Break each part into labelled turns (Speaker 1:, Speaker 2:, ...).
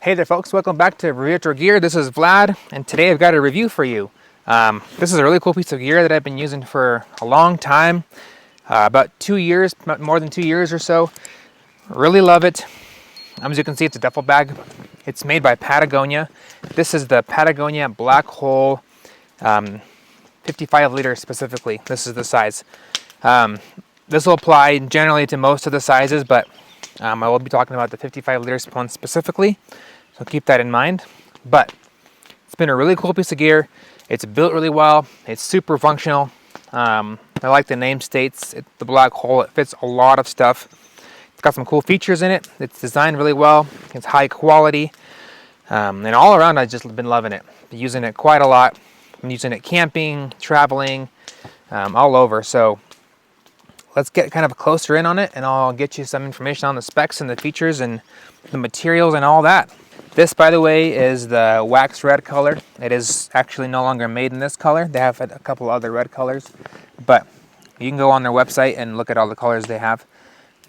Speaker 1: Hey there folks, welcome back to Retro Gear. This is Vlad, and today I've got a review for you. This is a really cool piece of gear that I've been using for a long time, about 2 years, more than 2 years or so. Really love it. As you can see, it's a duffel bag. It's made by Patagonia. This is the Patagonia Black Hole, 55 liter specifically. This is the size. This will apply generally to most of the sizes, but I will be talking about the 55 liter one specifically, so keep that in mind. But it's been a really cool piece of gear. It's built really well. It's super functional. I like the name states, the black hole. It fits a lot of stuff. It's got some cool features in it. It's designed really well. It's high quality. And all around, I've just been loving it. Been using it quite a lot. I'm using it camping, traveling, all over. So let's get kind of closer in on it, and I'll get you some information on the specs and the features and the materials and all that. This, by the way, is the wax red color. It is actually no longer made in this color. They have a couple other red colors, but you can go on their website and look at all the colors they have.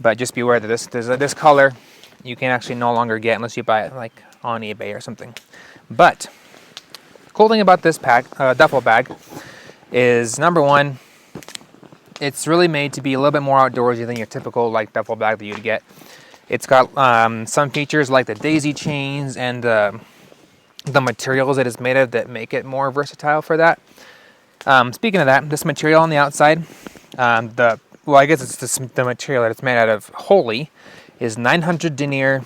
Speaker 1: But just be aware that this color you can actually no longer get unless you buy it like on eBay or something. But the cool thing about this duffel bag is, number one, it's really made to be a little bit more outdoorsy than your typical duffel bag that you'd get. It's got some features like the daisy chains and the materials it is made of that make it more versatile for that. Speaking of that, this material on the outside, I guess it's the material that it's made out of wholly, is 900 denier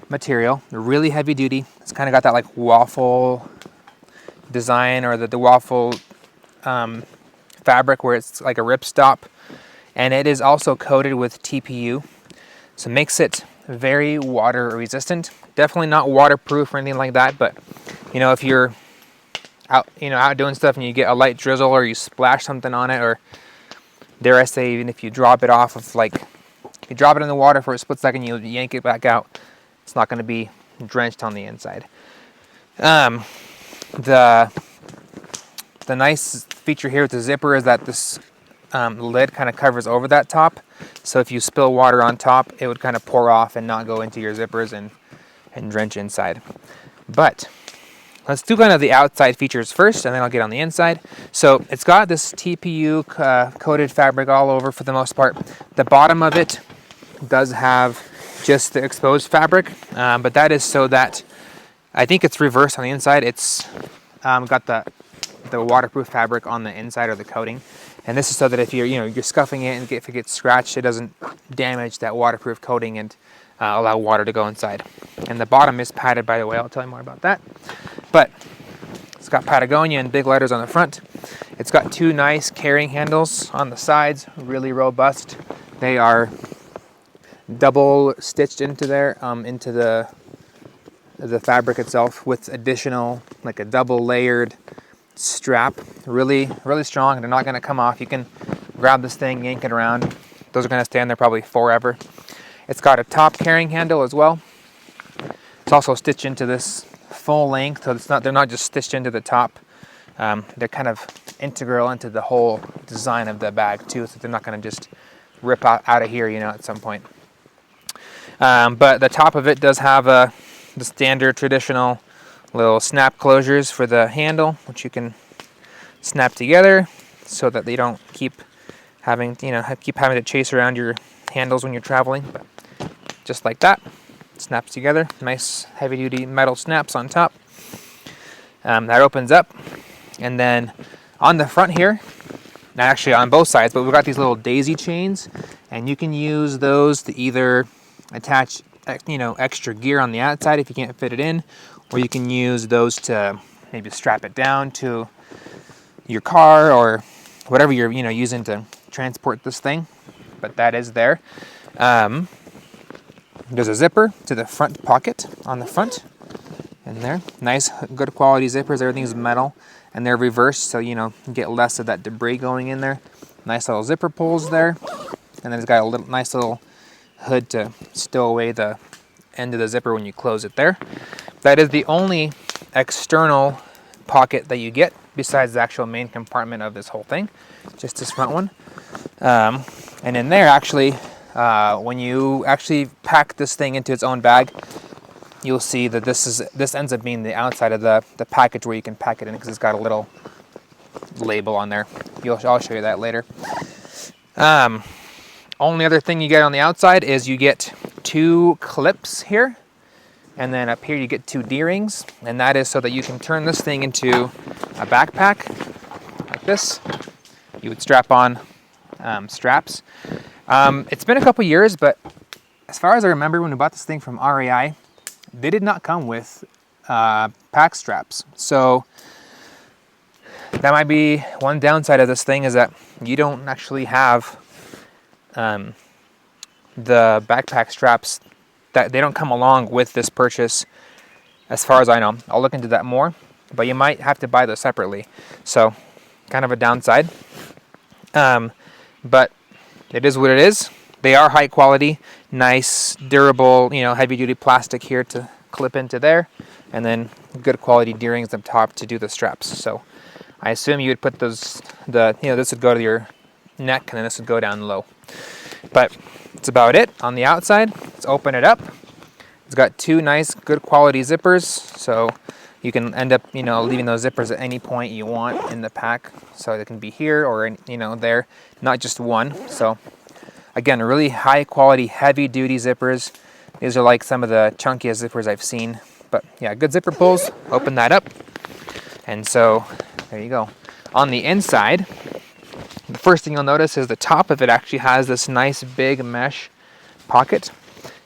Speaker 1: material. Really heavy duty. It's kind of got that like waffle design, or the waffle fabric where it's like a ripstop. And it is also coated with TPU, so it makes it very water resistant. Definitely not waterproof or anything like that, but if you're out doing stuff and you get a light drizzle, or you splash something on it, or dare I say, even if you drop it off of you drop it in the water for a split second, you yank it back out, it's not going to be drenched on the inside. The nice feature here with the zipper is that this lid kind of covers over that top, so if you spill water on top, it would kind of pour off and not go into your zippers and drench inside. But let's do kind of the outside features first, and then I'll get on the inside. So it's got this TPU coated fabric all over for the most part. The bottom of it does have just the exposed fabric, but that is so that, I think it's reversed on the inside. It's got the waterproof fabric on the inside, or the coating, and this is so that if you're scuffing it, and if it gets scratched, it doesn't damage that waterproof coating and allow water to go inside. And the bottom is padded, by the way. I'll tell you more about that. But it's got Patagonia in big letters on the front. It's got two nice carrying handles on the sides, really robust. They are double stitched into there, into the fabric itself, with additional, like a double layered strap. Really strong. They're not going to come off. You can grab this thing, yank it around. Those are going to stay in there probably forever. It's got a top carrying handle as well. It's also stitched into this full length, so they're not just stitched into the top. They're kind of integral into the whole design of the bag too, so they're not going to just rip out of here at some point. But the top of it does have the standard traditional little snap closures for the handle, which you can snap together so that they don't keep having to chase around your handles when you're traveling. But just like that, it snaps together. Nice heavy duty metal snaps on top. That opens up, and then on the front here, not actually on both sides, but we've got these little daisy chains, and you can use those to either attach extra gear on the outside if you can't fit it in, or you can use those to maybe strap it down to your car or whatever you're using to transport this thing. But that is there. There's a zipper to the front pocket on the front, in there. Nice, good quality zippers. Everything's metal, and they're reversed, so you get less of that debris going in there. Nice little zipper pulls there, and then it's got a nice little hood to stow away the end of the zipper when you close it there. That is the only external pocket that you get besides the actual main compartment of this whole thing, just this front one. And in there, actually, when you actually pack this thing into its own bag, you'll see that this ends up being the outside of the package where you can pack it in, because it's got a little label on there. I'll show you that later. Only other thing you get on the outside is you get 2 clips here, and then up here you get 2 D-rings, and that is so that you can turn this thing into a backpack like this. You would strap on straps. It's been a couple years, but as far as I remember, when we bought this thing from REI, they did not come with pack straps. So that might be one downside of this thing, is that you don't actually have the backpack straps. That they don't come along with this purchase, as far as I know. I'll look into that more, but you might have to buy those separately. So kind of a downside. But it is what it is. They are high quality, nice, durable, heavy duty plastic here to clip into there, and then good quality D-rings up top to do the straps. So I assume you would put those, this would go to your neck, and then this would go down low. But that's about it on the outside. Let's open it up. It's got 2 nice, good quality zippers, so you can end up, leaving those zippers at any point you want in the pack. So they can be here or, there, not just one. So again, really high quality, heavy duty zippers. These are like some of the chunkiest zippers I've seen. But yeah, good zipper pulls. Open that up. And so there you go. On the inside, the first thing you'll notice is the top of it actually has this nice big mesh pocket,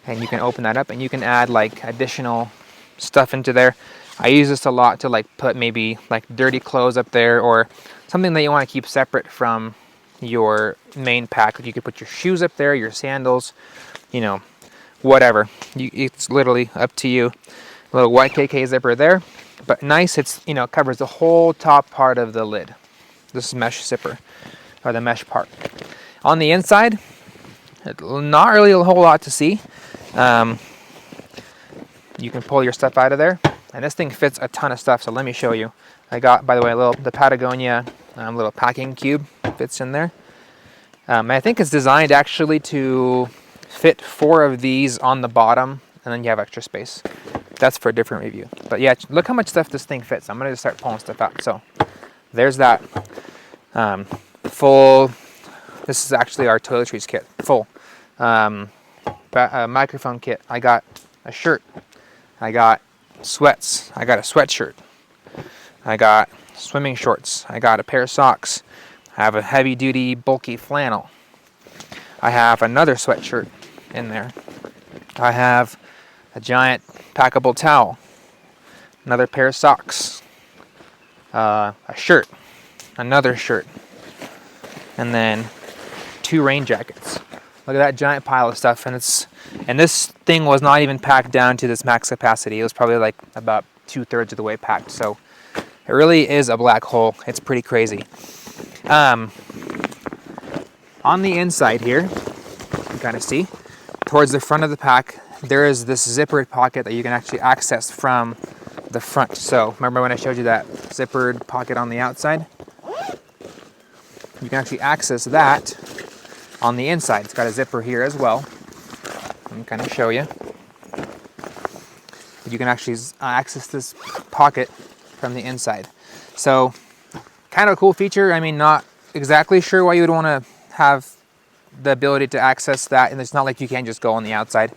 Speaker 1: and you can open that up and you can add like additional stuff into there. I use this a lot to like put maybe like dirty clothes up there, or something that you want to keep separate from your main pack. Like you could put your shoes up there, your sandals, whatever. It's literally up to you. A little YKK zipper there, but nice. It's covers the whole top part of the lid. This is mesh zipper, or the mesh part. On the inside, not really a whole lot to see. You can pull your stuff out of there, and this thing fits a ton of stuff. So let me show you. I got, by the way, the Patagonia little packing cube fits in there. I think it's designed actually to fit 4 of these on the bottom, and then you have extra space. That's for a different review. But yeah, look how much stuff this thing fits. I'm gonna just start pulling stuff out. So there's that full. This is actually our toiletries kit, full. Microphone kit. I got a shirt. I got sweats. I got a sweatshirt. I got swimming shorts. I got a pair of socks. I have a heavy duty bulky flannel. I have another sweatshirt in there. I have a giant packable towel. Another pair of socks. A shirt. Another shirt. And then 2 rain jackets. Look at that giant pile of stuff, and this thing was not even packed down to this max capacity. It was probably like about 2/3 of the way packed. So it really is a black hole. It's pretty crazy. On the inside here, you can kind of see towards the front of the pack, there is this zippered pocket that you can actually access from the front. So remember when I showed you that zippered pocket on the outside? You can actually access that on the inside. It's got a zipper here as well. Let me kind of show you. You can actually access this pocket from the inside. So kind of a cool feature. I mean, not exactly sure why you would want to have the ability to access that, and it's not like you can't just go on the outside.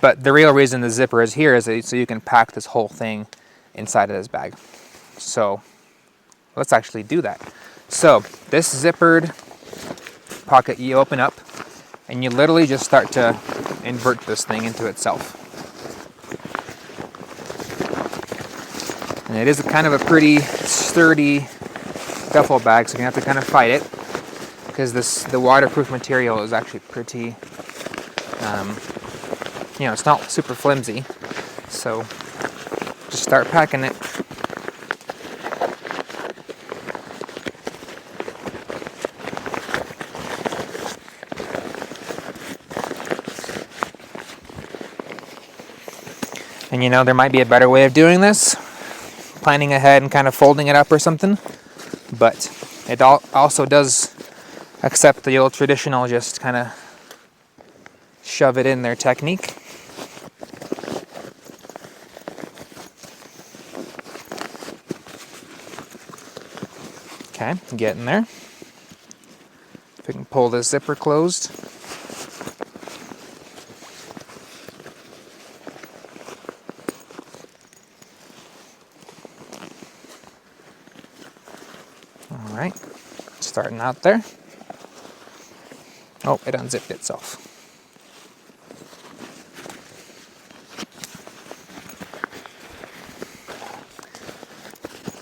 Speaker 1: But the real reason the zipper is here is so you can pack this whole thing inside of this bag. So let's actually do that. So this zippered pocket you open up, and you literally just start to invert this thing into itself. And it is kind of a pretty sturdy duffel bag, so you're gonna have to kind of fight it, because the waterproof material is actually pretty, it's not super flimsy. So just start packing it. And there might be a better way of doing this, planning ahead and kind of folding it up or something, but it also does accept the old traditional just kind of shove it in there technique. Okay, getting there. If we can pull this zipper closed. All right, starting out there. Oh, it unzipped itself.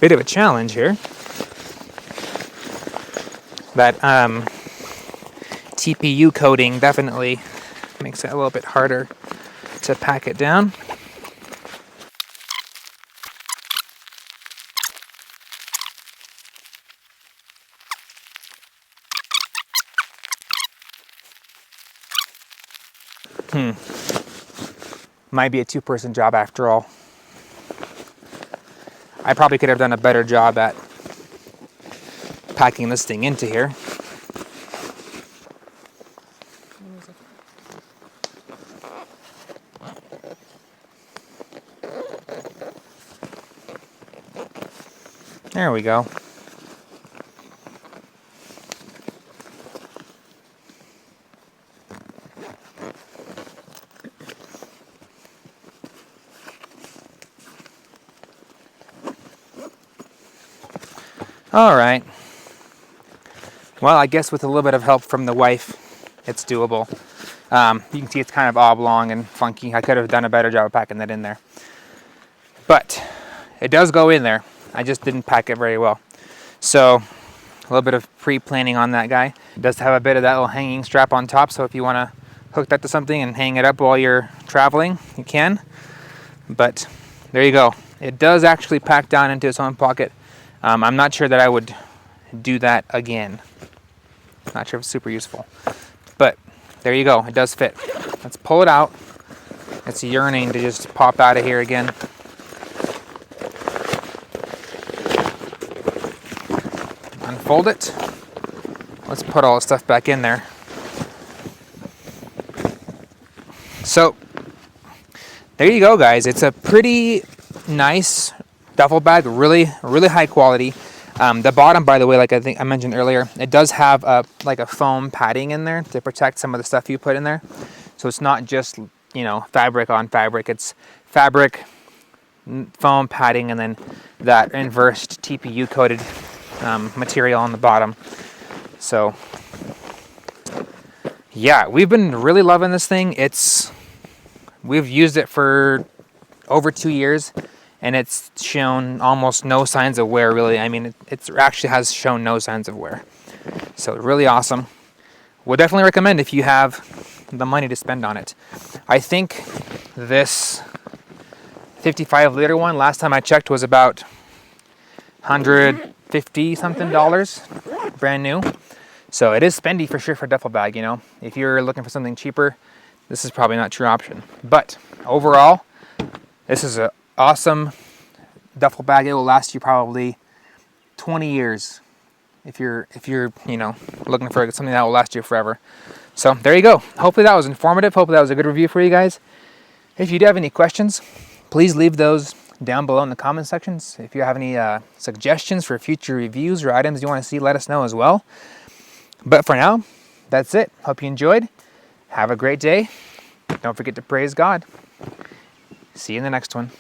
Speaker 1: Bit of a challenge here. That TPU coating definitely makes it a little bit harder to pack it down. Might be a two-person job after all. I probably could have done a better job at packing this thing into here. There we go. All right. Well, I guess with a little bit of help from the wife, it's doable. You can see it's kind of oblong and funky. I could have done a better job of packing that in there. But it does go in there. I just didn't pack it very well. So a little bit of pre-planning on that guy. It does have a bit of that little hanging strap on top, so if you want to hook that to something and hang it up while you're traveling, you can. But there you go. It does actually pack down into its own pocket. I'm not sure that I would do that again. Not sure if it's super useful. But there you go. It does fit. Let's pull it out. It's yearning to just pop out of here again. Unfold it. Let's put all the stuff back in there. So there you go, guys. It's a pretty nice duffel bag, really high quality. The bottom, by the way, like I think I mentioned earlier, it does have like a foam padding in there to protect some of the stuff you put in there. So it's not just, you know, fabric on fabric. It's fabric, foam padding, and then that inversed TPU coated material on the bottom. So yeah, we've been really loving this thing. We've used it for over 2 years. And it's shown almost no signs of wear, really. I mean, it actually has shown no signs of wear. So really awesome. Would definitely recommend if you have the money to spend on it. I think this 55-liter one, last time I checked, was about $150 something, brand new. So it is spendy for sure for a duffel bag, you know. If you're looking for something cheaper, this is probably not your option. But overall, this is a awesome duffel bag. It will last you probably 20 years if you're you know, looking for something that will last you forever. So there you go. Hopefully that was informative. Hopefully that was a good review for you guys. If you do have any questions, please leave those down below in the comment sections. If you have any suggestions for future reviews or items you want to see, let us know as well. But for now, that's it. Hope you enjoyed. Have a great day. Don't forget to praise God. See you in the next one.